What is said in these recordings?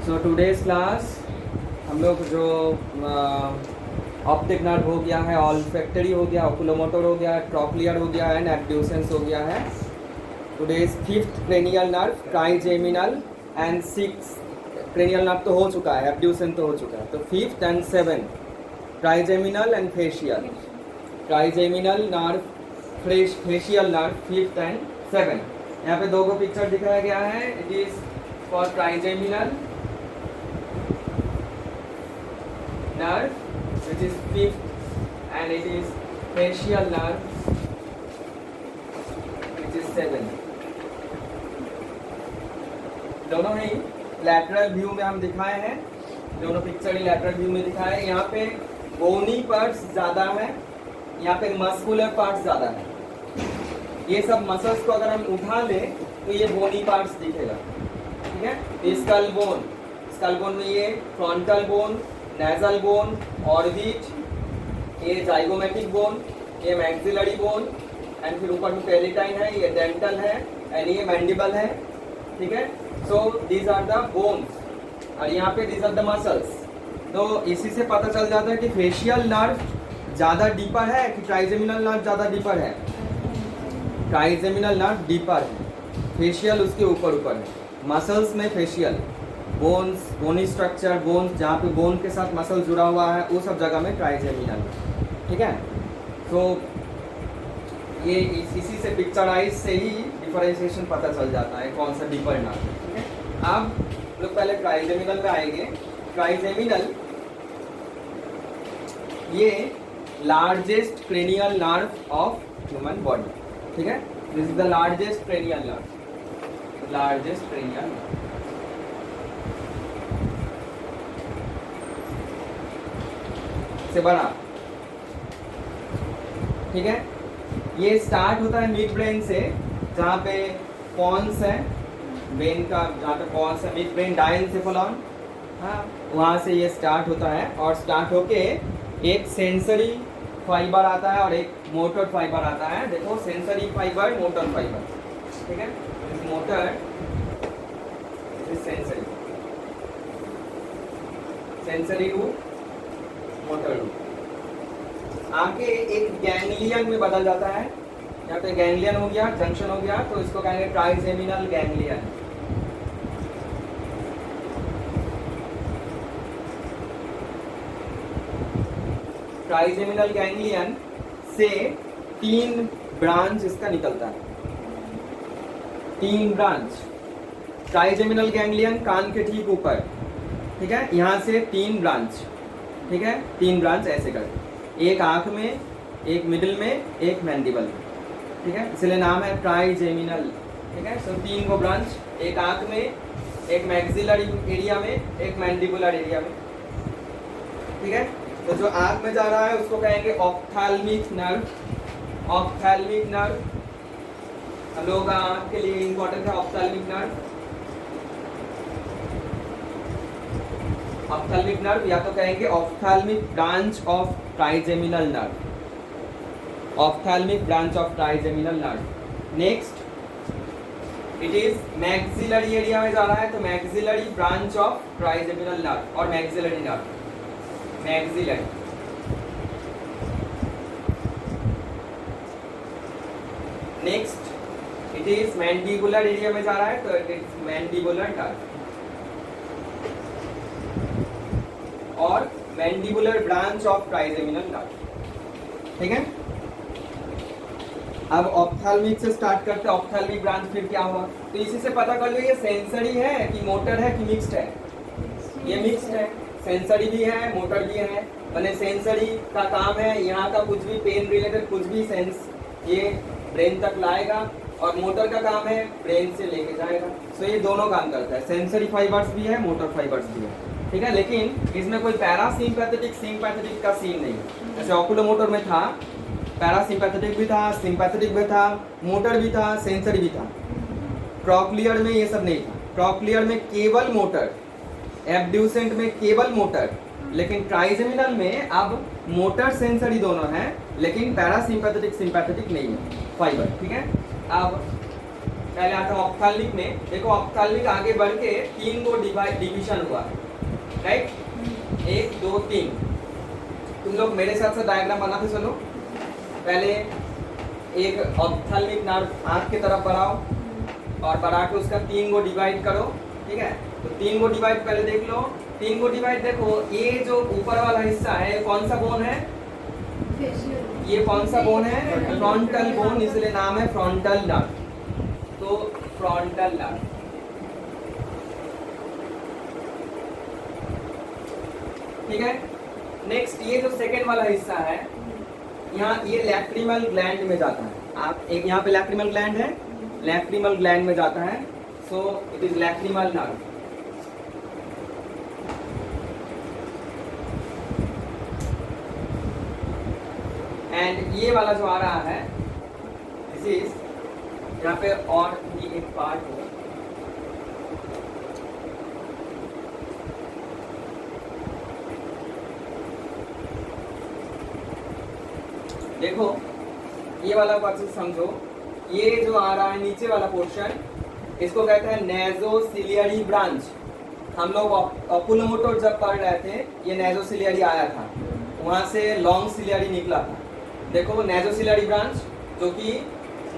So today's class हम लोग जो ऑप्टिक नर्व हो गया है, ऑल्फैक्टरी हो गया, ओकुलोमोटर हो गया, ट्रॉक्लियर हो गया एंड एब्ड्यूसेंस हो गया है। Today's fifth cranial nerve, trigeminal and six cranial nerve तो हो चुका है, एब्ड्यूसेंस तो हो चुका है। तो fifth and seven trigeminal and facial, trigeminal nerve, facial nerve fifth and seven. यहाँ पे दो पिक्चर दिखाया गया है। It is for trigeminal nerve which is fifth and it is facial nerve which is seventh। दोनों ही लैटरल व्यू में हम दिखाए हैं, दोनों पिक्चर ही लैटरल व्यू में दिखाए हैं। यहाँ पे बोनी पार्ट्स ज़्यादा है, यहाँ पे मस्कुलर पार्ट्स ज़्यादा है। ये सब मसल्स को अगर हम उठा लें तो ये बोनी पार्ट्स दिखेगा, ठीक है। स्कल बोन, स्कल बोन में ये frontal bone, nasal bone, orbit, ये जाइगोमेटिक बोन, ये मैक्सिलरी बोन एंड फिर ऊपर में पेलिटाइन है, ये डेंटल है एंड ये मैंडिबल है, ठीक है। So these are the bones और यहाँ पे दीज आर द मसल्स। तो इसी से पता चल जाता है कि फेशियल नर्व ज़्यादा डीपर है कि ट्राइजेमिनल नर्व ज़्यादा डीपर है। ट्राइजेमिनल नर्व डीपर है, फेशियल उसके ऊपर ऊपर है। मसल्स में facial, bones, bony structure, bones जहाँ पे बोन के साथ मसल जुड़ा हुआ है वो सब जगह में ट्राइजेमिनल, ठीक है। तो ये इसी से पिक्चराइज से ही डिफरेंशिएशन पता चल जाता है कौन सा डीपर नर्व है, ठीक है। अब लोग पहले ट्राइजेमिनल में आएंगे। ट्राइजेमिनल ये largest cranial nerve of human body, ठीक है। This is the largest cranial nerve, largest cranial nerve. से बड़ा, ठीक है। ये स्टार्ट होता है मिड ब्रेन से, जहाँ पे पॉन्स है ब्रेन का, जहाँ पे पॉन्स है मिड ब्रेन डायनसेफेलॉन, हाँ, वहाँ से ये स्टार्ट होता है और स्टार्ट होके एक सेंसरी फाइबर आता है और एक मोटर फाइबर आता है। देखो सेंसरी फाइबर, मोटर फाइबर, ठीक है। Motor, sensory, sensory root, motor root आके एक गैंग्लियन में बदल जाता है। यहाँ पे गैंग्लियन हो गया, जंक्शन हो गया, तो इसको कहेंगे ट्राइजेमिनल गैंग्लियन। ट्राइजेमिनल गैंग्लियन से 3 ब्रांच इसका निकलता है, 3 ब्रांच। ट्राइजेमिनल गैंग्लियन कान के ठीक ऊपर, ठीक है, यहाँ से 3 ब्रांच, ठीक है। 3 ब्रांच ऐसे करके, एक आंख में, एक मिडिल में, एक मैंडिबल में, ठीक है। इसलिए नाम है ट्राइजेमिनल, ठीक है। सो 3 को ब्रांच, एक आंख में, एक मैक्सिलरी एरिया में, एक मैंडिबुलर एरिया में, ठीक है। तो जो आंख में जा रहा है उसको कहेंगे ऑप्थैल्मिक नर्व। ऑप्थैल्मिक नर्व हम लोगों का आंख के लिए इंपॉर्टेंट है। ऑप्थैल्मिक नर्व, ऑप्थैल्मिक नर्व या तो कहेंगे ophthalmic branch of trigeminal nerve, ophthalmic branch of trigeminal nerve. Next it is maxillary area में जा रहा है, तो maxillary branch of trigeminal nerve और maxillary nerve, maxillary. Next it is mandibular area में जा रहा है, तो इट इज मैंडिबुलर नर्व और mandibular branch of trigeminal nerve, ठीक है। अब ऑप्थैल्मिक से स्टार्ट करते हैं। ऑप्थैल्मिक ब्रांच फिर क्या हुआ, तो इसी से पता कर लो ये सेंसरी है कि मोटर है कि मिक्स्ड है। ये मिक्स्ड है, सेंसरी भी है, मोटर भी है। मैंने सेंसरी का काम है यहाँ का कुछ भी पेन रिलेटेड कुछ भी सेंस ये ब्रेन तक लाएगा, और मोटर का काम है ब्रेन से लेके जाएगा। सो ये दोनों काम करता है, सेंसरी फाइबर्स भी है, मोटर फाइबर्स भी है, ठीक है। लेकिन इसमें कोई पैरासिम्पैथेटिक सिम्पैथेटिक का सीन नहीं है। जैसे ऑकुलोमोटर में था, पैरासिम्पैथेटिक भी था, सिम्पैथेटिक भी था, मोटर भी था, सेंसरी भी था। ट्रॉक्लियर में ये सब नहीं था। ट्रॉक्लियर में केवल मोटर, एब्ड्यूसेंट में केवल मोटर, लेकिन ट्राइजेमिनल में अब मोटर सेंसरी दोनों हैं, लेकिन पैरासिम्पैथेटिक सिम्पैथेटिक नहीं है फाइबर, ठीक है। अब पहले आता है ऑप्थेल्मिक में। देखो ऑप्थेल्मिक आगे बढ़ के 3 गो डिवीजन हुआ, राइट, 1 2 3। तुम लोग मेरे साथ साथ डायग्राम बनाते चलो। पहले एक ऑप्थेल्मिक नर्व आंख की तरफ बढ़ाओ और बढ़ा के उसका 3 गो डिवाइड करो, ठीक है। तो 3 गो डिवाइड पहले देख लो। 3 गो डिवाइड देखो, ये जो ऊपर वाला हिस्सा है कौन सा बोन है? ये कौन सा बोन है? फ्रंटल बोन, इसलिए नाम है फ्रंटल नर्व। तो फ्रंटल नर्व, ठीक है। नेक्स्ट ये जो सेकेंड वाला हिस्सा है, यहाँ ये लैक्रिमल ग्लैंड में जाता है। आप एक यहाँ पे लैक्रिमल ग्लैंड है, लैक्रिमल ग्लैंड में जाता है, so it is lacrimal nerve. And ये वाला जो आ रहा है, दिस इज, यहाँ पे और भी एक पार्ट है, देखो ये वाला बात से समझो। ये जो आ रहा है नीचे वाला पोर्शन, इसको कहते हैं नेजोसिलियरी ब्रांच। हम लोग ओकुलोमोटर जब पढ़ रहे थे, ये नेजोसिलियरी आया था, वहां से लॉन्ग सिलियरी निकला था। देखो नेजोसिलियरी ब्रांच जो कि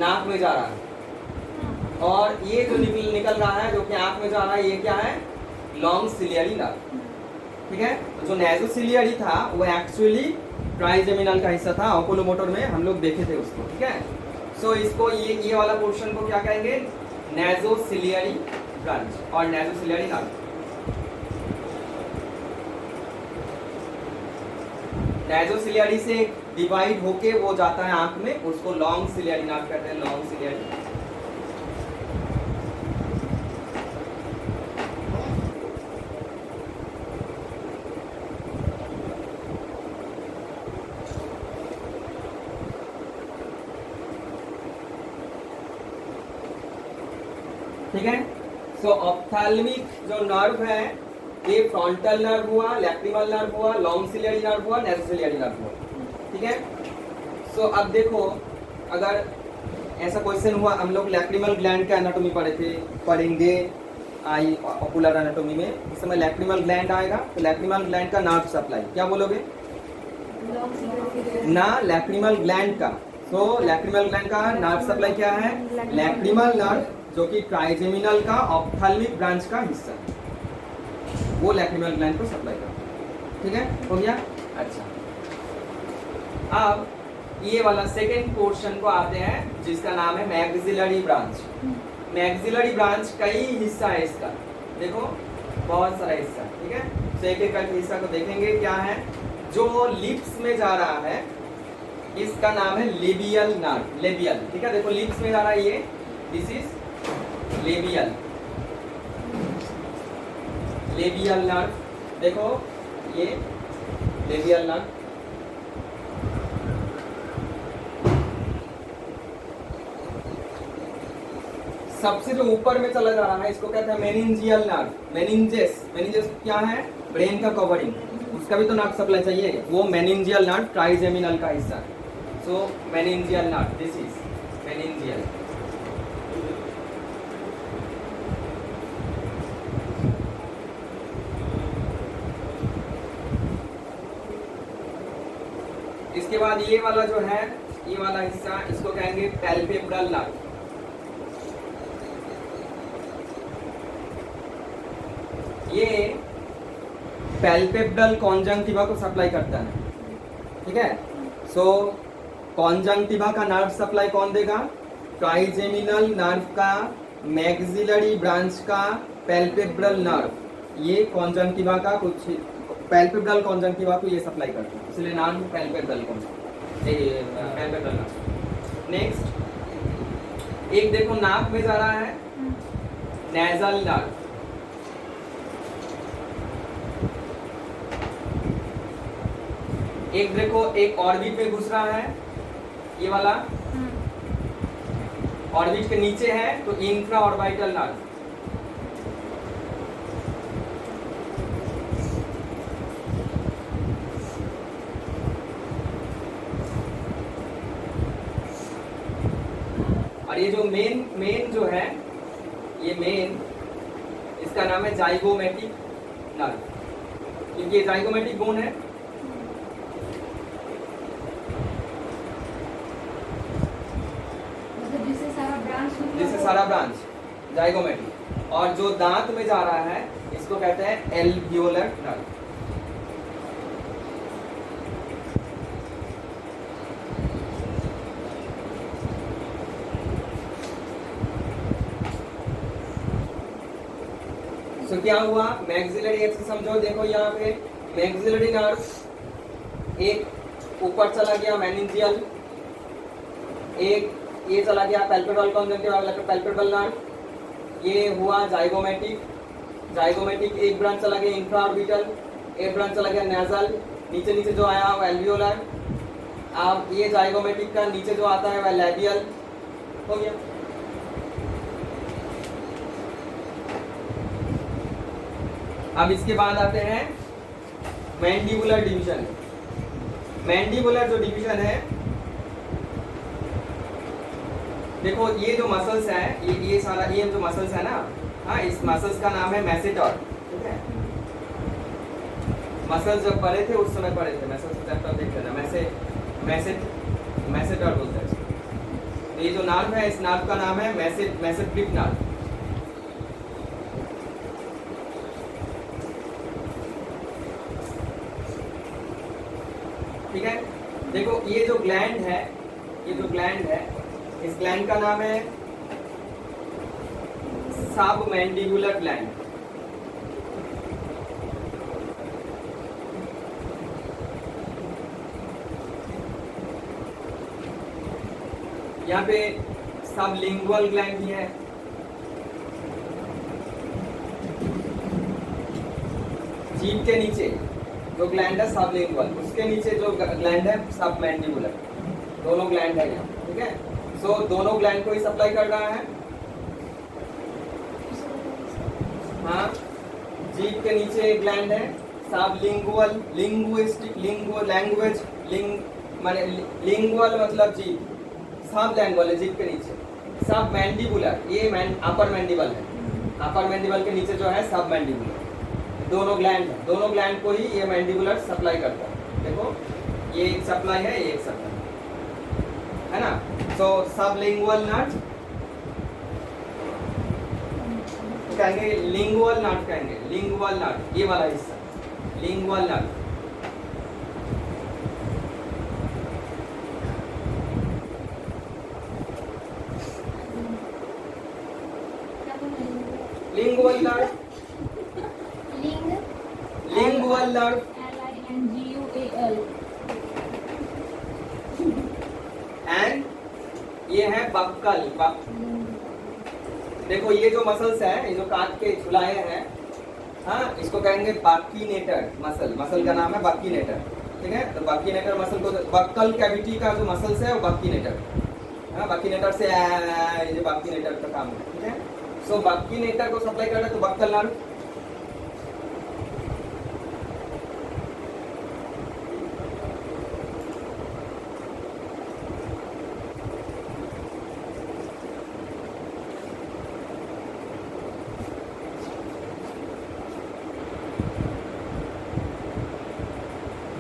नाक में जा रहा है, और ये जो निकल रहा है जो कि आंख में जा रहा है, ये क्या है? लॉन्ग सिलियरी नर्व, ठीक है। तो जो नेजोसिलियरी था वो एक्चुअली ट्राइजेमिनल का हिस्सा था, ओकुलोमोटर में हम लोग देखे थे उसको, ठीक है। सो इसको ये वाला पोर्शन को क्या कहेंगे? नेजोसिलियरी ब्रांच और नेजोसिलियरी नर्व। नेजोसिलियरी से डिवाइड होके वो जाता है आंख में, उसको लॉन्ग सिलियरी नर्व कहते हैं, लॉन्ग सिलियरी। ठीक है। सो ऑप्थेल्मिक जो नर्व है, ये फ्रंटल नर्व हुआ, लैक्रिमल नर्व हुआ, लॉन्ग सिलियरी नर्व हुआ, नेजोसिलियरी नर्व हुआ, ठीक है। सो अब देखो, अगर ऐसा क्वेश्चन हुआ, हम लोग लैक्रिमल ग्लैंड का एनाटॉमी पढ़ेंगे आई ओकुलर एनाटॉमी में, इस समय लैक्रिमल ग्लैंड आएगा, तो लैक्रिमल ग्लैंड का नर्व सप्लाई क्या बोलोगे? ना, लैक्रिमल ग्लैंड का। सो लैक्रिमल ग्लैंड का नर्व सप्लाई क्या है? लैक्रिमल नर्व, जो कि ट्राइजेमिनल का ऑप्थेल्मिक ब्रांच का हिस्सा है, वो लैक्रिमल ग्लैंड को सप्लाई करता है, ठीक है। हो गया? अच्छा, अब ये वाला सेकेंड पोर्शन को आते हैं, जिसका नाम है मैक्सिलरी ब्रांच। मैक्सिलरी ब्रांच कई हिस्सा है इसका, देखो बहुत सारा हिस्सा, ठीक है। तो एक एक करके हिस्सा को देखेंगे क्या है। जो लिप्स में जा रहा है, इसका नाम है लेबियल नर्व, लेबियल, ठीक है। देखो लिप्स में जा रहा है, ये this is labial, labial nerve. देखो ये लेबियल नर्व, सबसे जो ऊपर में चला जा रहा है, इसको कहते हैं मेनिंजियल नर्व। मेनिंजेस, मेनिंजेस क्या है? ब्रेन का कवरिंग, उसका भी तो नर्व सप्लाई चाहिए, वो मेनिंजियल नर्व ट्राइजेमिनल का हिस्सा है। So meningeal nerve, this is meningeal. इसके बाद ये वाला जो है, ये वाला हिस्सा, इसको कहेंगे पैल्पेब्रल नर्व। ये पैल्पेब्रल कॉन्जंक्टिवा को सप्लाई करता है, ठीक है। सो कॉन्जंक्टिवा का नर्व सप्लाई कौन देगा? ट्राइजेमिनल नर्व का, मैक्सिलरी ब्रांच का पैल्पेब्रल नर्व, ये कॉन्जंक्टिवा का कुछ, पैल्पेब्रल कॉन्जंक्टिवा को ये सप्लाई करता है, इसलिए नाम पैल्पेब्रल पैल्पेब्रल नर्व। नेक्स्ट एक देखो नाक में जा रहा है, नेजल नर्व। एक देखो एक ऑर्बिट में घुस रहा है, ये वाला ऑर्बिट के नीचे है, तो इंफ्रा ऑर्बिटल नर्व। और ये जो मेन मेन जो है, ये मेन, इसका नाम है जाइगोमेटिक नर्व, क्योंकि ये जाइगोमेटिक बोन है। जिससे सारा ब्रांच जाइगोमेटिक, और जो दांत में जा रहा है इसको कहते हैं एल्वियोलर नर्व। तो क्या हुआ, मैक्सिलरी एक्सिस समझो, देखो यहाँ पे मैक्सिलरी नर्व एक ऊपर चला गया मेनिंजियल, एक ये चला गया पैल्पेब्रल कॉन्जंक्टिवा पैल्पेब्रल नर्व, ये हुआ जाइगोमेटिक, जाइगोमेटिक एक ब्रांच चला गया इंफ्राऑर्बिटल, एक ब्रांच चला गया नेजल, नीचे नीचे जो आया वो एल्वियोलर, अब ये जाइगोमेटिक का नीचे जो आता है वह लैबियल हो गया। अब इसके बाद आते हैं मैंडिबुलर डिवीजन। मैंडिबुलर जो डिवीजन है, देखो ये जो मसल्स है, ये सारा ये जो मसल्स है ना, हाँ, इस मसल्स का नाम है मैसेटर, ठीक है। मसल्स जब पढ़े थे उस समय पढ़े थे, मसल्स चैप्टर देख लेना, मैसेटर बोलते हैं इसको। ये जो नर्व है, इस नर्व का नाम है मैसेट्रिक नर्व। ठीक है, देखो ये जो ग्लैंड है, ये जो ग्लैंड है, इस ग्लैंड का नाम है सबमैंडिबुलर ग्लैंड। यहाँ पे सबलिंगुअल ग्लैंड भी है, जीभ के नीचे जो ग्लैंड है सबलिंगुअल, उसके नीचे जो ग्लैंड है सबमैंडिबुलर, दोनों ग्लैंड है यहाँ, ठीक है। सो दोनों ग्लैंड को ही सप्लाई कर रहा है। हाँ, जीभ के नीचे एक ग्लैंड है सबलिंगुअल, लिंग्विस्टिक, लैंग्वेज, माने लिंगुअल मतलब जीभ, सब लैंग्वेज है जीभ के नीचे। सब मैंडिबुलर, ये अपर मैंडिबल है, अपर मैंडिबल के नीचे जो है सब मैंडिबुलर, दोनों ग्लैंड है, दोनों ग्लैंड को ही ये मैंडिबुलर सप्लाई करता है। देखो ये एक सप्लाई है, ये एक सप्लाई है ना। सो सबलिंगुअल नर्व कहेंगे, लिंगुअल नर्व कहेंगे, लिंगुअल नर्व ये वाला हिस्सा, lingual nerve. Lingual nerve, lingual nerve, and ये है बक्कल। देखो ये जो मसल्स है, ये जो काट के झुलाए हैं, हाँ, इसको कहेंगे बाक्कीनेटर मसल, मसल का नाम है बाक्कीनेटर, ठीक है। तो बाक्कीनेटर मसल को, बक्कल कैविटी का जो मसल्स है वो बाक्कीनेटर, हाँ, बाक्कीनेटर से ये जो बाक्कीनेटर का काम है, ठीक है। सो बाक्कीनेटर को सप्लाई कर रहे तो बक्कल नर्व।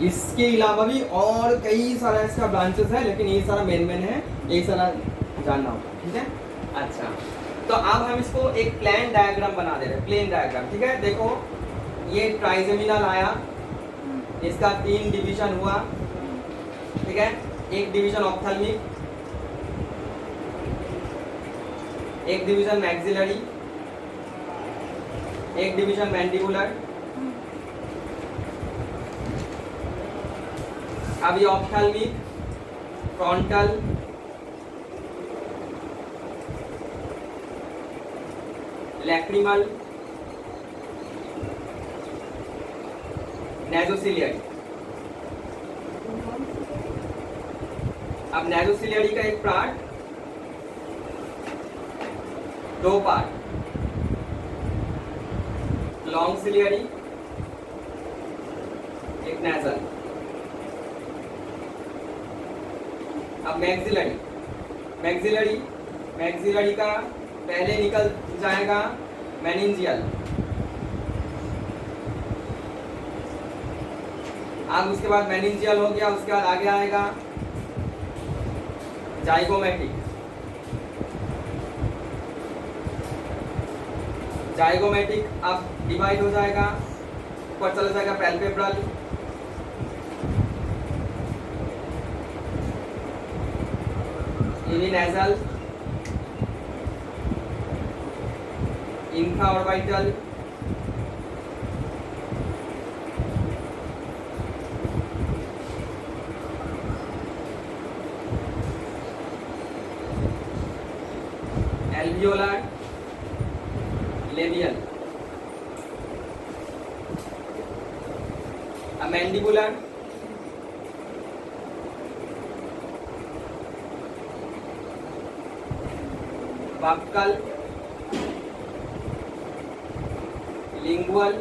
इसके अलावा भी और कई सारा इसका ब्रांचेस है, लेकिन ये सारा मेन है, ये सारा जानना होगा, ठीक है। अच्छा, तो अब हम इसको एक प्लेन डायग्राम बना दे रहे हैं, प्लेन डायग्राम, ठीक है। देखो ये ट्राइजेमिनल आया, इसका 3 डिवीजन हुआ, ठीक है। एक डिवीजन ऑप्थेल्मिक, एक डिवीजन मैक्सिलरी, एक डिवीजन मैंडिबुलर। अब ये ऑप्थेल्मिक, फ्रंटल, लैक्रिमल, नेजोसिलियरी। अब नेजोसिलियरी का एक पार्ट, 2 पार्ट, लॉन्ग सिलियरी, एक नेजल। अब मैक्सिलरी, मैक्सिलरी मैक्सिलरी का पहले निकल जाएगा मेनिंजियल, अब उसके बाद मेनिंजियल हो गया, उसके बाद आगे आएगा जाइगोमेटिक, जाइगोमेटिक अब डिवाइड हो जाएगा, ऊपर चला जाएगा पैल्पेब्रल, यूनिनेजल, infraorbital, alveolar, labial, mandibular, buccal, lingual,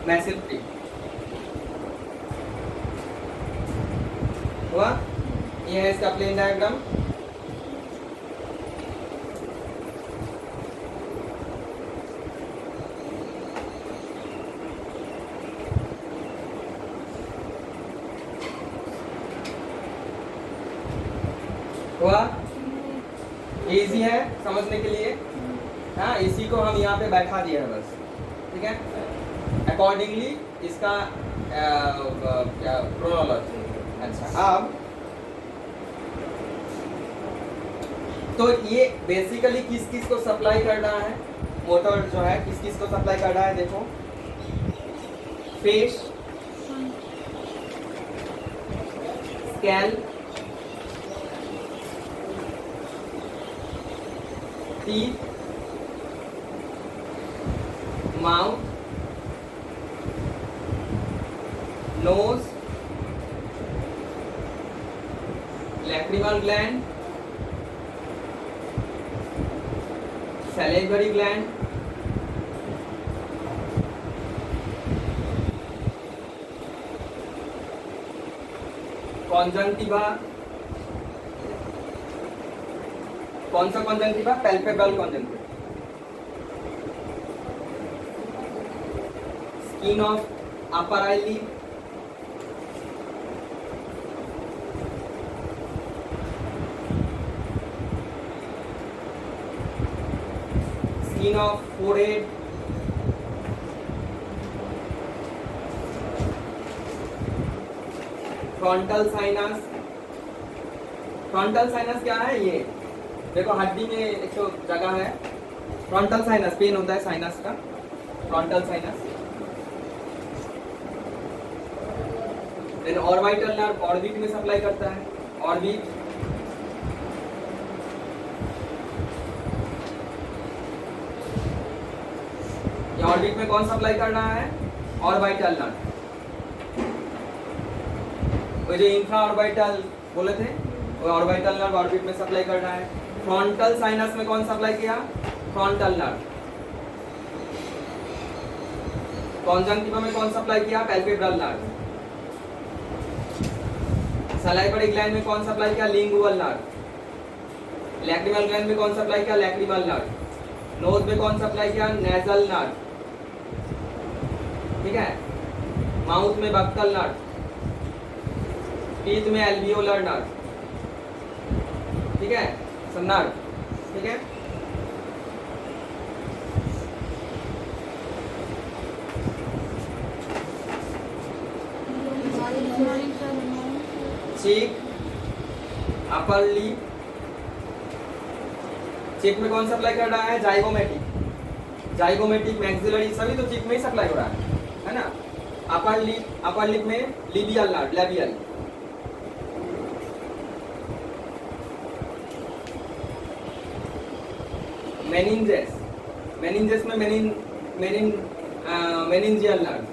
masseteric. हुआ? ये है इसका प्लेन डायग्राम। हुआ? इजी है समझने के लिए। हाँ, इसी को हम यहाँ पे बैठा दिए हैं बस, ठीक है। अकॉर्डिंगली इसका क्रोनोलॉजी। अच्छा, अब तो ये बेसिकली किस किस को सप्लाई कर रहा है, मोटर जो है किस किस को सप्लाई कर रहा है, देखो face, scalp, teeth, mouth, nose, lacrimal gland, salivary gland, conjunctiva, कौन सा conjunctiva? Palpebral conjunctiva, skin of upper eyelid, skin of forehead, frontal sinus. Frontal sinus क्या है? ये देखो हड्डी में एक तो जगह है, फ्रंटल साइनस, पेन होता है साइनस का, frontal sinus. Then orbital nerve orbit में सप्लाई करता है, ऑर्बिट। ये ऑर्बिट में कौन सप्लाई कर रहा है? Orbital nerve. वो जो इंफ्रा ऑर्बिटल बोले थे, वो ऑर्बिटल नर्व ऑर्बिट में सप्लाई कर रहा है। फ्रंटल साइनस में कौन सप्लाई किया? Frontal nerve. कॉन्जंक्टिवा में कौन सप्लाई किया? Palpebral nerve. सलाइवरी ग्लैंड में कौन सप्लाई किया? Lingual nerve. लैक्रिमल ग्लैंड में कौन सप्लाई किया? Lacrimal nerve. नोज में कौन सप्लाई किया? नेजल नर्व, ठीक है। माउथ में बक्कल नर्व, टीथ में एल्वियोलर नर्व, ठीक है, सब नर्व, ठीक है। चीक, अपर लिप, चीक में कौन सप्लाई कर रहा है? जाइगोमेटिक। जाइगोमेटिक, मैक्सिलरी, सभी तो चीक में ही सप्लाई हो रहा है ना। अपर लिप में labial nerve, labial. Meninges, meninges में meningeal nerve.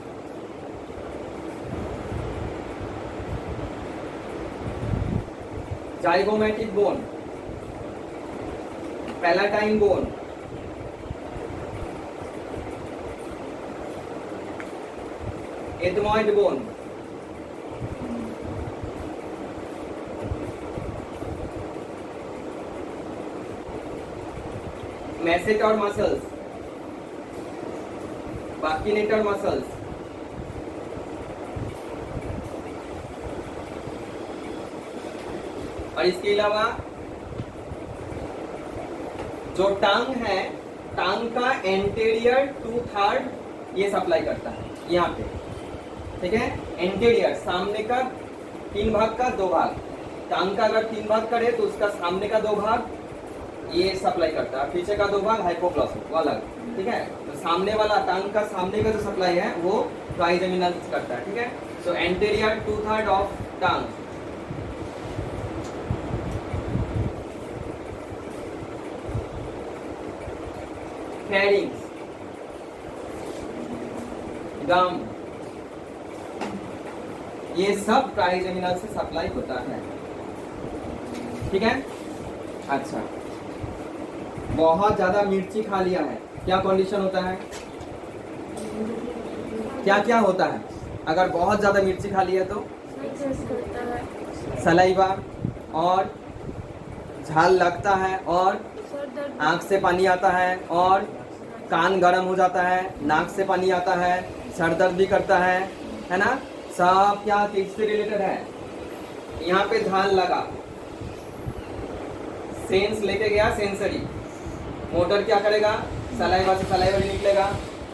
Zygomatic bone, palatine bone, ethmoid bone, masseter muscles, Pachymeter muscles, और इसके अलावा जो टांग है, टांग का एंटीरियर 2/3 ये सप्लाई करता है यहाँ पे, ठीक है। एंटीरियर सामने का 3 भाग का 2 भाग, टांग का अगर 3 भाग करे तो उसका सामने का 2 भाग ये सप्लाई करता है, पीछे का 2 भाग हाइपोग्लॉसस वो अलग, ठीक है। तो सामने वाला टांग का सामने का जो सप्लाई है वो ट्राइजेमिनल करता है, ठीक है। सो एंटीरियर 2/3 ऑफ टांग, फेरिंग्स, गम, ये सब ट्राइजेमिनल से सप्लाई होता है, ठीक है। अच्छा, बहुत ज्यादा मिर्ची खा लिया है, क्या कंडीशन होता है, क्या क्या होता है अगर बहुत ज्यादा मिर्ची खा लिया तो? सलाइवा और झाल लगता है और आंख से पानी आता है और कान गर्म हो जाता है, नाक से पानी आता है, सर दर्द भी करता है ना। सब क्या किससे रिलेटेड है? यहाँ पे झाल लगा, सेंस लेके गया, सेंसरी मोटर क्या करेगा, सलाइवा से सलाइवा निकलेगा,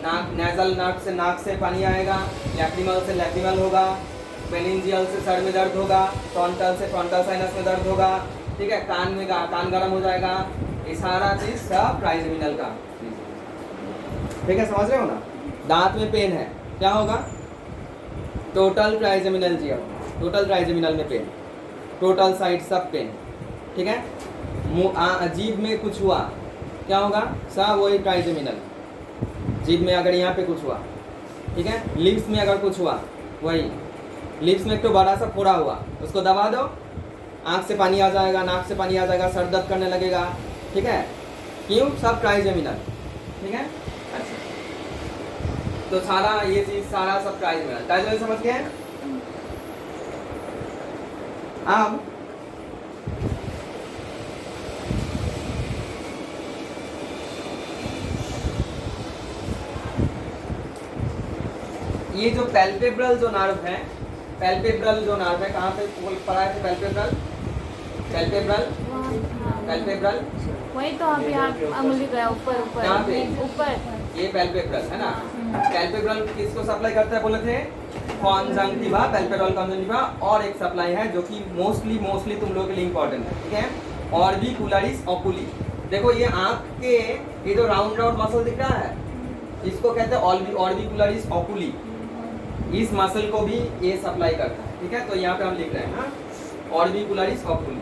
नाक नेजल नर्व से नाक से पानी आएगा, लैक्रिमल से लैक्रिमल होगा, पेनिंजियल से सर में दर्द होगा, टॉन्टल से टॉन्टल साइनस में दर्द होगा, ठीक है। कान में कान गर्म हो जाएगा, ये सारा चीज सब ट्राइजेमिनल का, ठीक है, समझ रहे हो ना। दांत में पेन है, क्या होगा, टोटल ट्राइजेमिनल जी, टोटल ट्राइजेमिनल में पेन, टोटल साइड सब पेन, ठीक है। जीभ में कुछ हुआ, क्या होगा, सब वही ट्राइजेमिनल, जीभ में अगर यहाँ पे कुछ हुआ, ठीक है। लिप्स में अगर कुछ हुआ, वही लिप्स में एक तो बड़ा सा फोड़ा हुआ, उसको दबा दो, आँख से पानी आ जाएगा, नाक से पानी आ जाएगा, सर दर्द करने लगेगा, ठीक है। क्यों, सब ट्राइजेमिनल, ठीक है। अच्छा, तो सारा ये चीज सारा सब ट्राइजेमिनल, ट्राइजेमिनल समझ गए। अब ये जो पैल्पेब्रल जो नर्व है, पैल्पेब्रल जो नर्व है, कहाँ पे पड़ा है पैल्पेब्रल, पैल्पेब्रल, पैल्पेब्रल वही तो अभी आप अंगुली गया ऊपर ऊपर, यहाँ पे ऊपर, ये पैल्पेब्रल है ना। पैल्पेब्रल किसको सप्लाई करता है बोले थे, कॉन्जंक्टिवा, पैल्पेब्रल कॉन्जंक्टिवा, और एक सप्लाई है जो कि मोस्टली तुम लोगों के लिए इंपॉर्टेंट है, ठीक है, ऑर्बिकुलरिस ओकुली। देखो ये आंख के ये जो राउंड मसल दिख रहा है, इसको कहते हैं ऑर्बिकुलरिस ओकुली, इस मसल को भी ये सप्लाई करता है, ठीक है। तो यहाँ पे हम लिख रहे हैं हाँ, ऑर्बिकुलरिस ओकुली।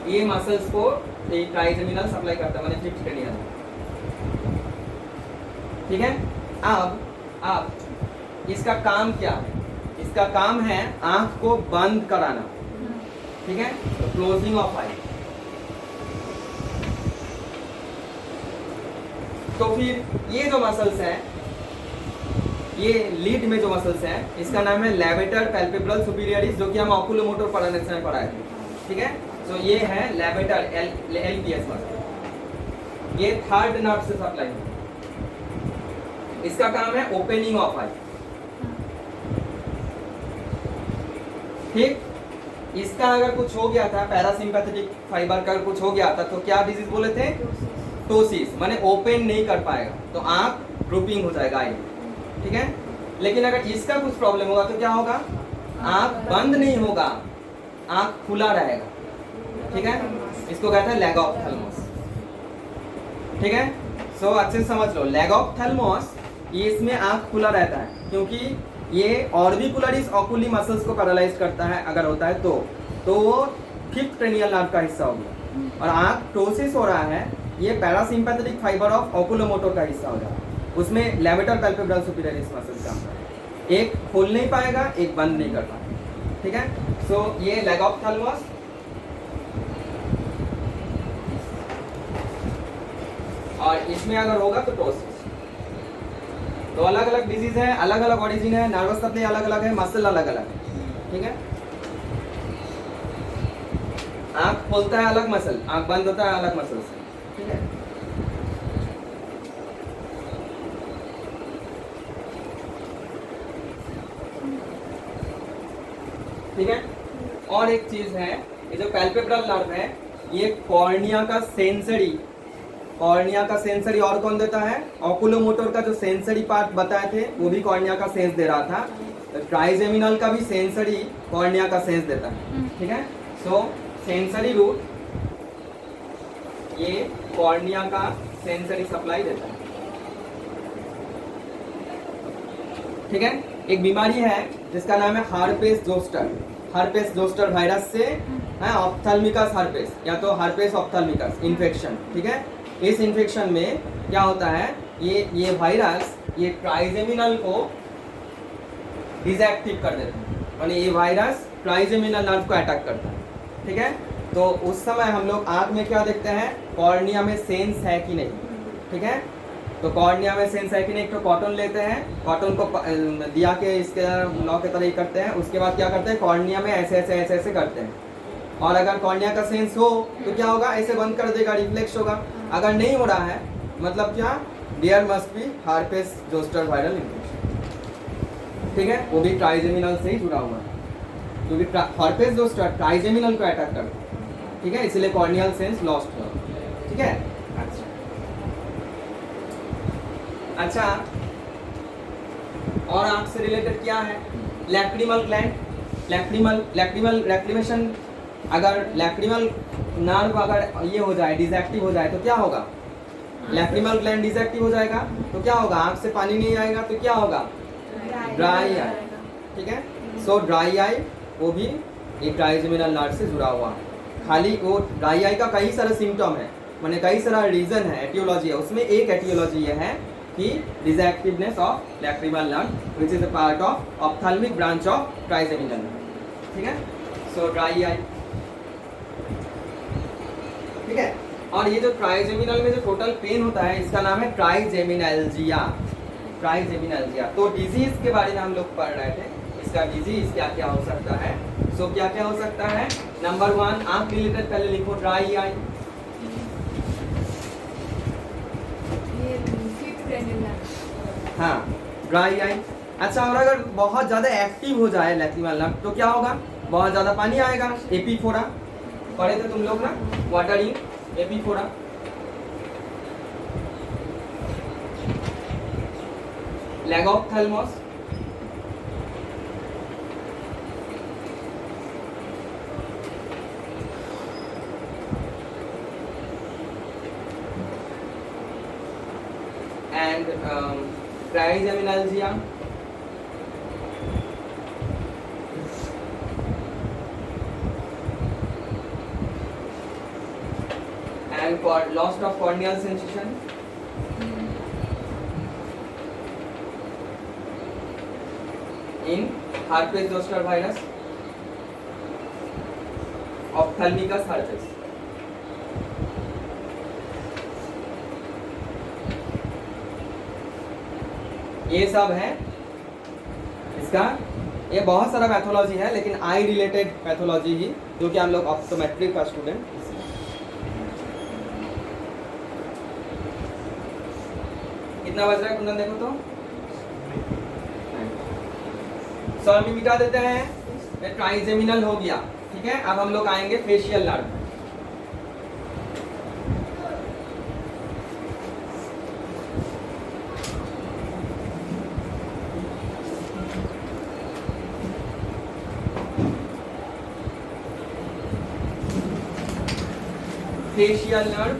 ये मसल्स को ट्राइजेमिनल सप्लाई करता है, माने फिफ्थ क्रेनियल, ठीक है। अब इसका काम क्या है, इसका काम है आंख को बंद कराना, ठीक है, क्लोजिंग ऑफ आई। तो फिर ये जो मसल्स हैं, ये लीड में जो मसल्स हैं, इसका नाम है लेवेटर पैल्पेब्रल सुपीरियरिस, जो कि हम ओकुलोमोटर पढ़ाने समय पढ़ाए थे, ठीक है। तो ये है लेवेटर एलपीएस मसल, ये थर्ड नर्व से सप्लाई है, इसका काम है ओपनिंग ऑफ आई, ठीक। इसका अगर कुछ हो गया था, पैरासिम्पैथेटिक फाइबर का कुछ हो गया था, तो क्या डिजीज बोले थे, टोसिस, माने ओपन नहीं कर पाएगा, तो आंख ड्रूपिंग हो जाएगा आई, ठीक है। लेकिन अगर इसका कुछ प्रॉब्लम होगा तो क्या होगा, आंख बंद नहीं होगा, आंख खुला रहेगा, ठीक है। इसको कहते हैं लेग ऑफ थैलमस, ठीक है। सो अच्छे से समझ लो, लेग ऑफ थैलमस, ये इसमें आंख खुला रहता है, क्योंकि ये ऑर्बिकुलरिस ओकुली मसल्स को पैरालाइज करता है, अगर होता है तो वो फिफ्थ क्रेनियल नर्व का हिस्सा हो गया, और आंख टोसिस हो रहा है, ये पैरासिम्पैथेटिक फाइबर ऑफ ओकुलोमोटर का हिस्सा हो रहा है, उसमें लेवेटर पैल्पेब्रल सुपीरियरिस मसल काम है, एक खोल नहीं पाएगा, एक बंद नहीं कर पाएगा, ठीक है। सो ये लेग ऑफ थैलमस, और इसमें अगर होगा तो टोसिस। तो अलग अलग डिजीज है, अलग अलग ओरिजिन है, नर्वस सप्लाई अलग अलग है, मसल अलग अलग है, ठीक है। आंख खोलता है अलग मसल, आंख बंद होता है अलग मसल से, ठीक है। ठीक है। और एक चीज है, ये जो पैल्पेब्रल नर्व है ये कॉर्निया का सेंसरी और कौन देता है, ऑकुलोमोटर का जो सेंसरी पार्ट बताए थे वो भी कॉर्निया का सेंस दे रहा था, ट्राइजेमिनल का भी सेंसरी कॉर्निया का सेंस देता है, ठीक है। सो सेंसरी रूट ये कॉर्निया का सेंसरी सप्लाई देता है, ठीक है। एक बीमारी है जिसका नाम है हर्पेस जोस्टर वायरस से है ऑप्थेल्मिकस हर्पेस या तो हर्पेस ऑप्थेल्मिकस इन्फेक्शन, ठीक है। इस इन्फेक्शन में क्या होता है, ये वायरस ये ट्राइजेमिनल को डिसएक्टिव कर देता है, यानी ये वायरस ट्राइजेमिनल नर्व को अटैक करता है, ठीक है। तो उस समय हम लोग आँख में क्या देखते हैं, कॉर्निया में सेंस है कि नहीं, ठीक है। तो कॉर्निया में सेंस है कि नहीं, तो कॉटन लेते हैं, कॉटन को दिया के इसके लॉ के तरह करते हैं, उसके बाद क्या करते हैं कॉर्निया में ऐसे करते हैं, और अगर कॉर्निया का सेंस हो तो क्या होगा, ऐसे बंद कर देगा, रिफ्लेक्स होगा। अगर नहीं हो रहा है मतलब क्या, there must be herpes zoster viral infection, ठीक है। वो भी ट्राइजेमिनल से ही जुड़ा हुआ है, क्योंकि हर्पेस जोस्टर ट्राइजेमिनल को अटैक करता है, ठीक है, इसलिए कॉर्नियल सेंस लॉस्ट हुआ, ठीक है। अच्छा और आंख से रिलेटेड क्या है, लैक्रिमल ग्लैंड, लैक्रिमेशन, अगर लैक्रिमल नर्व अगर ये हो जाए डिसएक्टिव हो जाए तो क्या होगा, लैक्रिमल ग्लैंड डिसएक्टिव हो जाएगा तो क्या होगा, आंख से पानी नहीं आएगा तो क्या होगा, ड्राई आई, ठीक है। सो ड्राई आई वो भी एक ट्राइजेमिनल नर्व से जुड़ा हुआ है। खाली वो ड्राई आई का कई सारे सिम्टम है, माने कई सारा रीजन है, एटियोलॉजी है, उसमें एक एटियोलॉजी ये है कि disactiveness of lacrimal nerve which is a part of ophthalmic branch of trigeminal nerve, ठीक है। सो ड्राई आई, ठीक है। और ये जो ट्राइजेमिनल में जो टोटल पेन होता है इसका नाम है ट्राइजेमिनल्जिया। तो डिजीज के बारे में हम लोग पढ़ रहे थे, इसका डिजीज क्या क्या हो सकता है। सो क्या क्या हो सकता है, नंबर 1 आंख रिलेटेड पहले लिखो ड्राई आई, हाँ ड्राई आई। अच्छा और अगर बहुत ज्यादा एक्टिव हो जाए लैक्रिमल नर्व तो क्या होगा, बहुत ज्यादा पानी आएगा, एपीफोरा पढ़े थे तुम लोग ना, watering एपीफोरा। लेगोप्थेल्मस, and trigeminalgia, and loss of corneal sensation, in herpes zoster virus, ophthalmicus herpes। ये सब है इसका, ये बहुत सारा पैथोलॉजी है लेकिन आई रिलेटेड पैथोलॉजी ही, जो कि हम लोग ऑप्टोमेट्रिक का स्टूडेंट। कितना बज रहा है कुंदन देखो तो, सो हम मिटा देते हैं, ट्राइजेमिनल हो गया, ठीक है। अब हम लोग आएंगे facial nerve. Facial nerve,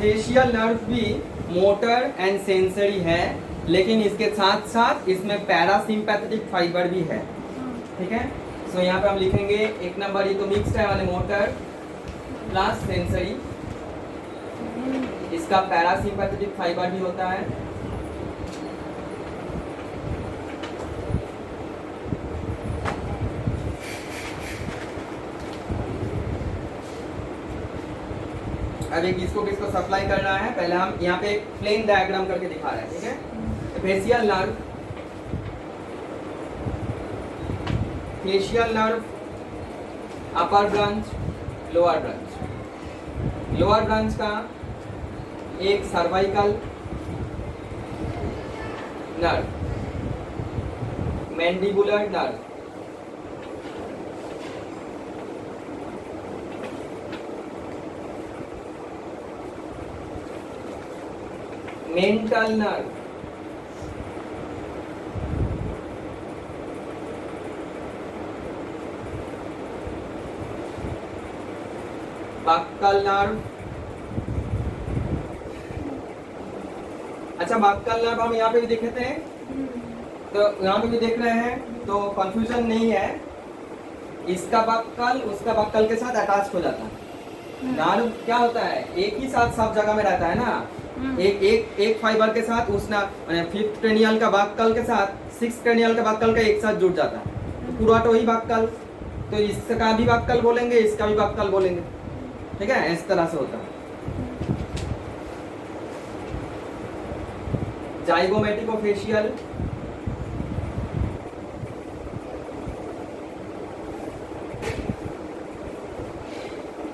facial nerve भी मोटर एंड सेंसरी है, लेकिन इसके साथ साथ इसमें पैरासिम्पैथेटिक फाइबर भी है, ठीक है। सो यहाँ पे हम लिखेंगे एक नंबर, ये तो मिक्स्ड है वाले मोटर प्लस सेंसरी, इसका पैरासिम्पैथेटिक फाइबर भी होता है। अब एक किसको किसको सप्लाई करना है, पहले हम यहाँ पे एक प्लेन डायग्राम करके दिखा रहे हैं, ठीक है। Facial nerve facial nerve upper branch, lower branch. Lower branch का एक cervical nerve, mandibular nerve, mental nerve, buccal nerve. अच्छा, बक्कल नर्व हम यहाँ पे भी देख लेते हैं, तो यहाँ पे भी देख रहे हैं तो कंफ्यूजन नहीं है। इसका बक्कल उसका बक्कल के साथ अटैच हो जाता है। नर्व क्या होता है, एक ही साथ सब जगह में रहता है ना, एक फाइबर के साथ उसना फिफ्थ क्रेनियल का बक्कल के साथ सिक्स क्रेनियल का बक्कल का एक साथ जुड़ जाता है, तो पूरा तो वही बक्कल, तो इसका भी बक्कल बोलेंगे, इसका भी बक्कल बोलेंगे, ठीक है, इस तरह से होता है। जाइगोमेटिकोफेशियल,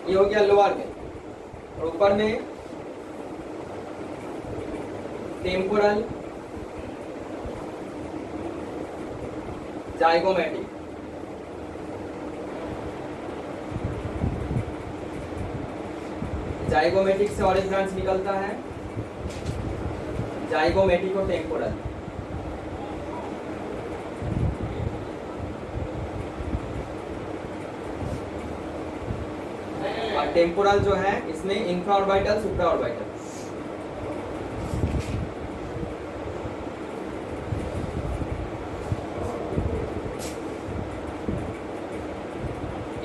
ये हो गया लोअर में, और ऊपर में टेम्पोरल जाइगोमेटिक। जाइगोमेटिक से और एक ब्रांच निकलता है, जाइगोमेटिको टेम्पोरल। और टेम्पोरल जो है इसमें इंफ्राऑर्बिटल सुप्राऑर्बिटल।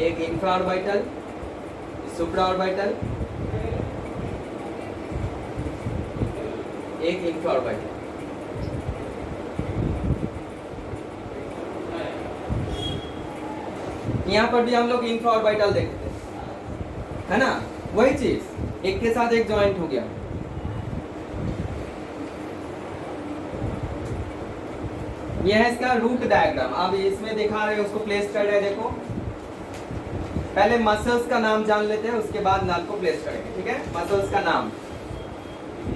एक इंफ्राऑर्बिटल, सुप्राऑर्बिटल, एक इंफ्राऑर्बिटल। यहाँ पर भी हम लोग इंफ्राऑर्बिटल देखते हैं, है ना, वही चीज एक के साथ एक ज्वाइंट हो गया। यह है इसका रूट डायग्राम। अब इसमें दिखा रहे हैं, उसको प्लेस कर रहे हैं। देखो, पहले मसल्स का नाम जान लेते हैं, उसके बाद नर्व को प्लेस करेंगे, ठीक है। मसल्स का नाम,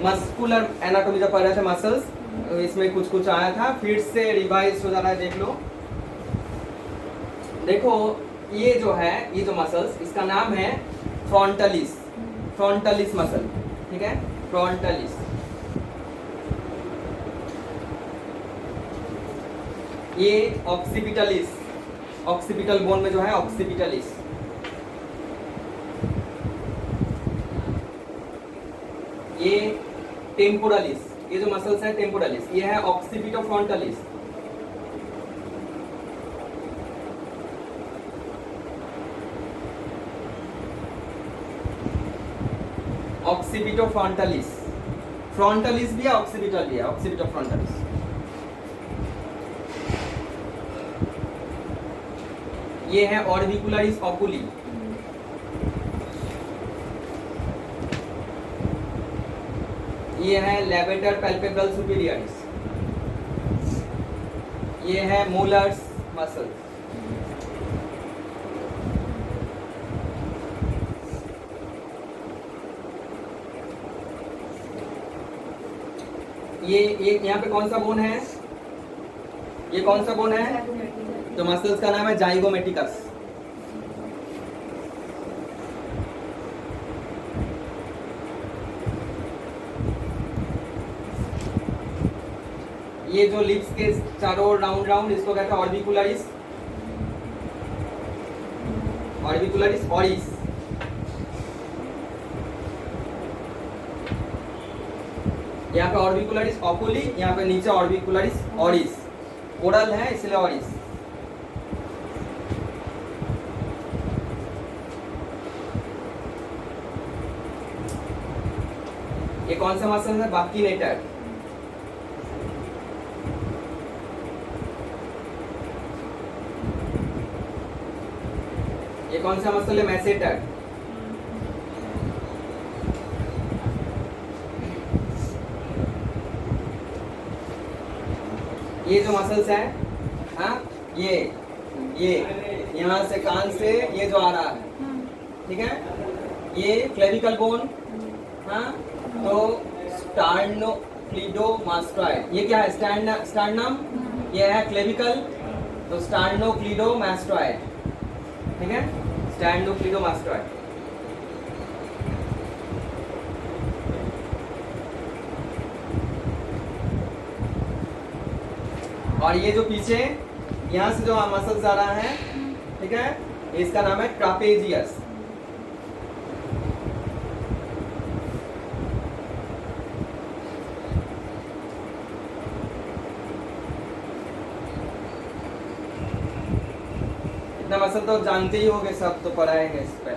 मस्कुलर एनाटॉमी जब पढ़ रहे थे मसल्स, इसमें कुछ कुछ आया था, फिर से रिवाइज हो जा रहा है, देख लो। देखो, ये जो है, ये जो मसल्स, इसका नाम है फ्रंटलिस, फ्रंटलिस मसल, ठीक है, फ्रंटलिस। ये ऑक्सीपिटलिस, ऑक्सीपिटल बोन में जो है ऑक्सीपिटलिस। ये टेम्पोरलिस, ये जो मसल्स है टेम्पोरलिस, ये है ऑक्सीपिटोफ्रंटलिस। ऑक्सीपिटोफ्रंटलिस, फ्रंटलिस भी है, ऑक्सीपिटल भी है, ऑक्सीपिटोफ्रंटलिस। ये है ऑर्बिकुलरिस ओकुली, ये है लेवेटर पैल्पेब्रल सुपीरियरिस, ये है मोलर्स मसल, ये एक यहाँ पे कौन सा बोन है, ये कौन सा बोन है, तो मसल्स का नाम है जाइगोमेटिकस। ये जो लिप्स के चारों राउंड राउंड, इसको कहते हैं ऑर्बिकुलरिस, ऑर्बिकुलरिस ऑरिस। यहाँ पे ऑर्बिकुलरिस ओकुली, यहाँ पे नीचे ऑर्बिकुलरिस ऑरिस, ओरल है इसलिए ऑरिस। ये कौन सा मसल है, बाक्यूलेटर। ये कौन सा मसल है, मैसेटर। ये जो मसल्स है, हाँ, ये ये यहाँ से कान से ये जो आ रहा है, ठीक है, ये क्लेविकल बोन। हाँ, तो स्टार्नोक्लीडोमास्टॉइड, ये क्या है, स्टार्नम, ये है क्लेविकल, तो स्टार्नोक्लीडोमास्टॉइड, ठीक है, स्टार्नोक्लीडोमास्टॉइड। और ये जो पीछे यहाँ से जो मसल्स आ रहा है, ठीक है, इसका नाम है ट्रापेजियस। इतना मसल तो जानते ही होंगे, सब तो पढ़ाएंगे इस पे।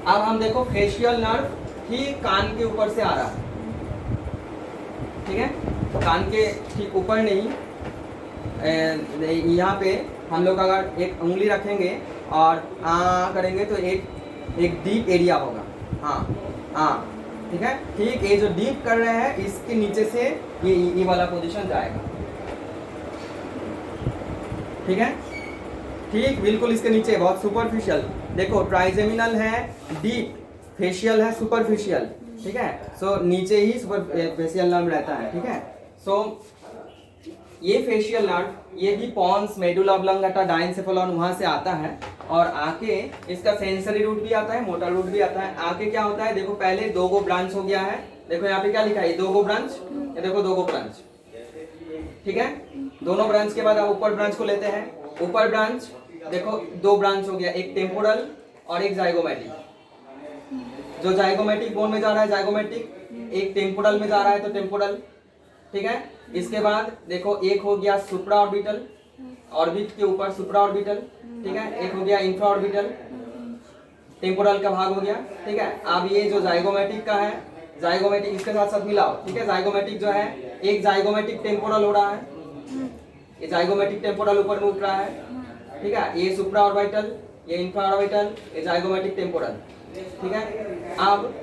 अब हम देखो फेशियल नर्व ही कान के ऊपर से आ रहा है, ठीक है, कान के ठीक ऊपर नहीं, यहाँ पे हम लोग अगर एक उंगली रखेंगे और करेंगे तो एक डीप एरिया होगा। हाँ, ठीक है, ठीक, ये जो डीप कर रहे हैं इसके नीचे से ये वाला पोजीशन जाएगा, ठीक है, ठीक, बिल्कुल इसके नीचे, बहुत सुपरफिशियल। देखो ट्राइजेमिनल है डीप, फेशियल है सुपरफिशियल, ठीक है, सो नीचे ही सुपरफिशियल नर्व रहता है, ठीक है। सो ये फेशियल नर्व, ये भी पॉन्स, मेडुला ऑब्लंगाटा, डाइनसेफेलॉन वहां से आता है, और आके इसका सेंसरी रूट भी आता है, मोटर रूट भी आता है। आके क्या होता है, देखो पहले 2 ब्रांच हो गया है, देखो यहाँ पे क्या लिखा है, 2 ब्रांच, ये देखो 2 ब्रांच, ठीक है, दोनों ब्रांच के बाद आप ऊपर ब्रांच को लेते हैं। ऊपर ब्रांच देखो 2 ब्रांच हो गया, एक टेम्पोरल और एक जाइगोमेटिक। जो जाइगोमेटिक बोन में जा रहा है जाइगोमेटिक, एक टेम्पोरल में जा रहा है तो टेम्पोरल, ठीक है। इसके बाद देखो एक हो गया सुप्रा ऑर्बिटल, ऑर्बिट के ऊपर सुप्रा ऑर्बिटल, ठीक है, एक हो गया इंफ्रा ऑर्बिटल, टेम्पोरल का भाग हो गया, ठीक है। अब ये जो जाइगोमेटिक का है, जाइगोमेटिक इसके साथ साथ मिलाओ, ठीक है, जाइगोमेटिक जो है, एक जाइगोमेटिक टेम्पोरल हो रहा है, ये जाइगोमेटिक टेम्पोरल ऊपर में उठ रहा है, ठीक है, ये सुप्रा ऑर्बिटल, ये इंफ्रा ऑर्बिटल, ये जाइगोमेटिक टेम्पोरल, ठीक है। अब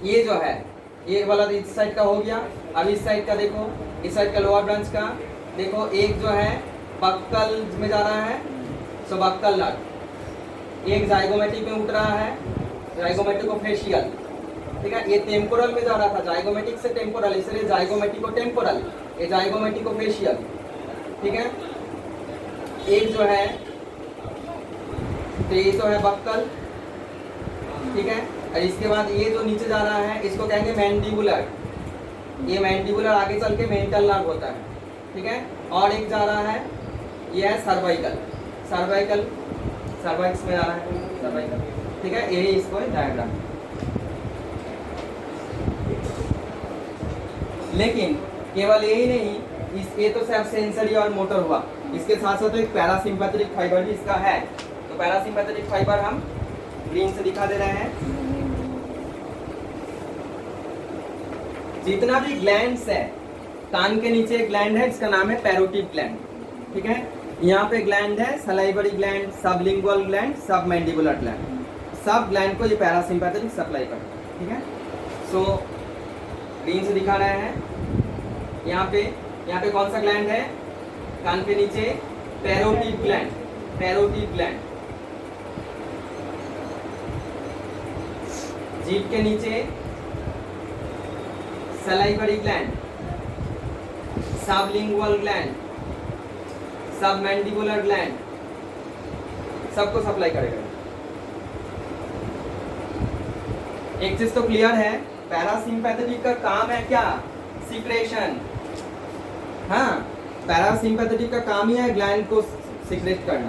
ये जो है, ये वाला इस साइड का हो गया। अब इस साइड का देखो, इस साइड का लोअर ब्रांच का देखो, एक जो है बक्कल में जा रहा है, सो बक्कल नर्व, एक जाइगोमेटिक में उठ रहा है, जाइगोमेटिक को फेशियल, ठीक है, ये टेम्पोरल में जा रहा था, जाइगोमेटिक से टेम्पोरल, इसलिए जाइगोमेटिक को टेम्पोरल, ये जाइगोमेटिक को फेशियल, ठीक है। एक जो है तो ये तो है बक्कल, ठीक है, और इसके बाद ये जो नीचे जा रहा है इसको कहेंगे मैंडिबुलर, ये मैंडिबुलर आगे चल के मेंटल नर्व होता है, ठीक है। और एक जा रहा है, ये है सर्वाइकल, सर्वाइकल सर्वाइक्स में जा रहा है, सर्वाइकल, ठीक है, यही इसको डायग्राम। लेकिन केवल यही नहीं, ये तो सिर्फ सेंसरी और मोटर हुआ, इसके साथ साथ एक पैरासिम्पैथेटिक फाइबर भी इसका है। तो पैरासिम्पैथेटिक फाइबर हम ग्रीन से दिखा दे रहे हैं। जितना भी ग्लैंड्स है, कान के नीचे एक ग्लैंड है, इसका नाम है पैरोटिड ग्लैंड, ठीक है। यहाँ पे ग्लैंड है, salivary gland, sublingual gland, submandibular gland, सब ग्लैंड को ये पैरासिम्पैथेटिक सप्लाई करता है, ठीक है। सो ग्रीन से दिखा रहे हैं। यहाँ पे कौन सा ग्लैंड है, कान के नीचे पैरोटिड ग्लैंड, पैरोटिड ग्लैंड। जीभ के नीचे salivary gland, sublingual gland, submandibular gland, सबको सप्लाई करेगा। एक चीज तो क्लियर है, पैरासिम्पैथेटिक का काम है क्या, सिक्रेशन। हाँ, पैरासिम्पैथेटिक का काम ही है ग्लैंड को सिक्रेट करना,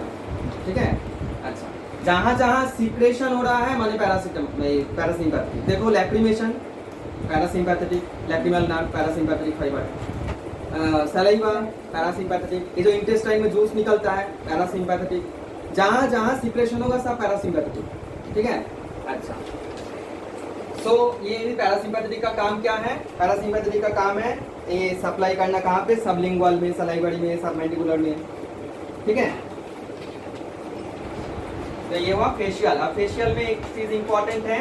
ठीक है। अच्छा, जहां जहां सिक्रेशन हो रहा है माने पैरासिम्पैथेटिक। देखो lacrimation parasympathetic, lacrimal nerve parasympathetic fibre, saliva parasympathetic, ये जो इंटेस्टाइन में जूस निकलता है पैरासिम्पैथेटिक, जहां जहां सिक्रेशन होगा सब पैरासिम्पैथेटिक, ठीक है। अच्छा, सो ये पैरासिम्पैथेटिक का काम क्या है, पैरासिम्पैथेटिक का काम है ये सप्लाई करना, कहाँ पे, सबलिंगुअल में, सलाइवरी में, सबमैंडिबुलर में, ठीक है। तो ये हुआ फेशियल। अब फेशियल में एक चीज इंपॉर्टेंट है,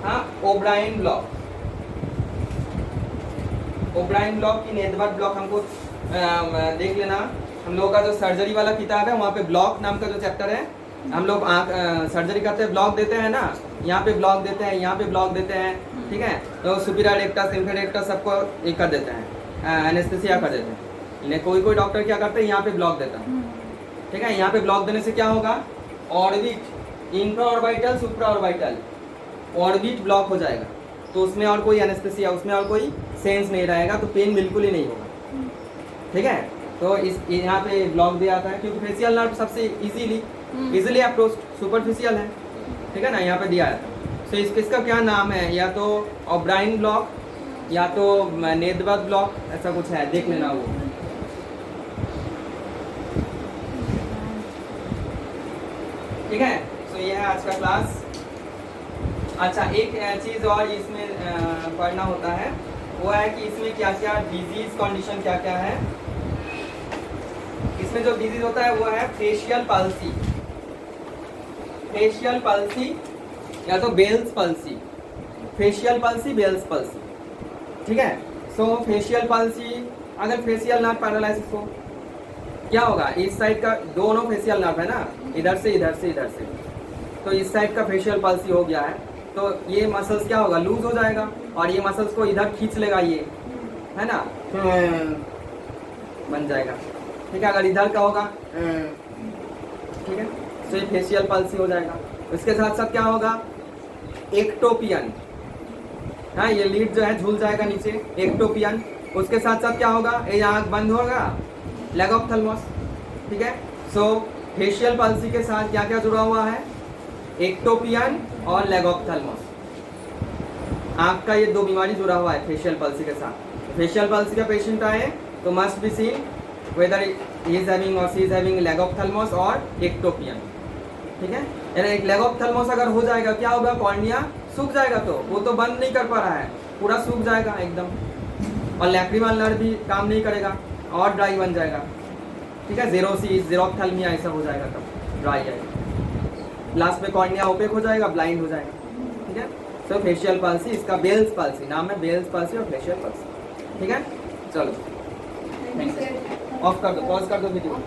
हाँ, ओब्रायन ब्लॉक। ओब्रायन ब्लॉक की नेदवर्थ ब्लॉक हमको देख लेना, हम लोग का जो सर्जरी वाला किताब है वहाँ पे ब्लॉक नाम का जो चैप्टर है, हम लोग आँख सर्जरी करते हैं ब्लॉक देते हैं ना, यहाँ पे ब्लॉक देते हैं, यहाँ पे ब्लॉक देते हैं, ठीक है। तो सुपीरियर रेक्टस इंफीरियर रेक्टस सबको एक कर देते हैं, एनेस्थेसिया कर देते हैं। लेकिन कोई कोई डॉक्टर क्या करते हैं, यहाँ पे ब्लॉक देता है, ठीक है। यहाँ पे ब्लॉक देने से क्या होगा, ऑर्बिट इंफ्रा ऑर्बिटल सुप्रा ऑर्बिटल ऑर्बिट ब्लॉक हो जाएगा, तो उसमें और कोई एनेस्थेसिया, उसमें और कोई सेंस नहीं रहेगा, तो पेन बिल्कुल ही नहीं होगा, ठीक है। तो इस यहाँ पे ब्लॉक दिया जाता है क्योंकि फेशियल नर्व सबसे इजीली अप्रोच सुपरफिशियल है, ठीक है ना, यहाँ पे दिया जाता है। सो इसका क्या नाम है, या तो ओब्राइन ब्लॉक या तो नेदवत ब्लॉक, ऐसा कुछ है, देख लेना वो। ठीक है, सो ये है आज का क्लास। अच्छा, एक चीज और इसमें पढ़ना होता है, वो है कि इसमें क्या क्या डिजीज कंडीशन क्या क्या है। इसमें जो डिजीज होता है वो है फेशियल पल्सी, फेशियल पल्सी या तो Bell's palsy, facial palsy Bell's palsy, ठीक है। सो फेशियल पल्सी, अगर फेशियल नर्व पैरालिसिस हो क्या होगा, इस साइड का दोनों फेशियल नर्व है ना, इधर से इधर से इधर से, तो इस साइड का फेशियल पल्सी हो गया है, तो ये मसल्स क्या होगा, लूज हो जाएगा और ये मसल्स को इधर खींच लेगा, ये है ना, बन जाएगा, ठीक है। अगर इधर का होगा, ठीक है, तो ये फेशियल पल्सी हो जाएगा। इसके साथ साथ क्या होगा, एक्टोपियन, हाँ, ये लीड जो है झूल जाएगा नीचे, एक्टोपियन। उसके साथ साथ क्या होगा, ये आँख बंद होगा, लेगोप्थेल्मस, ठीक है। सो फेशियल पल्सी के साथ क्या क्या जुड़ा हुआ है, एक्टोपियन और लेगोप्थेल्मस, आँख का ये दो बीमारी जुड़ा हुआ है फेशियल पल्सी के साथ। फेशियल पल्सी का पेशेंट आए तो must be seen weather he is having और शी इज हैविंग लेगोप्थेल्मस और एक्टोपियन, ठीक है। यानी एक लेगोप्थेल्मस अगर हो जाएगा क्या होगा, कॉर्निया सूख जाएगा, तो वो तो बंद नहीं कर पा रहा है, पूरा सूख जाएगा एकदम, और लैक्रिमल नर्व भी काम नहीं करेगा और ड्राई बन जाएगा, ठीक है। ज़ेरोप्थेल्मिया ऐसा हो जाएगा, तब ड्राई आएगा, लास्ट में कॉर्निया ओपेक हो जाएगा, ब्लाइंड हो जाएगा, ठीक है। सो फेशियल पल्सी, इसका बेल्स पल्सी नाम है, बेल्स पल्सी और फेशियल पल्सी, ठीक है। चलो ऑफ कर दो, पॉज कर दो वीडियो।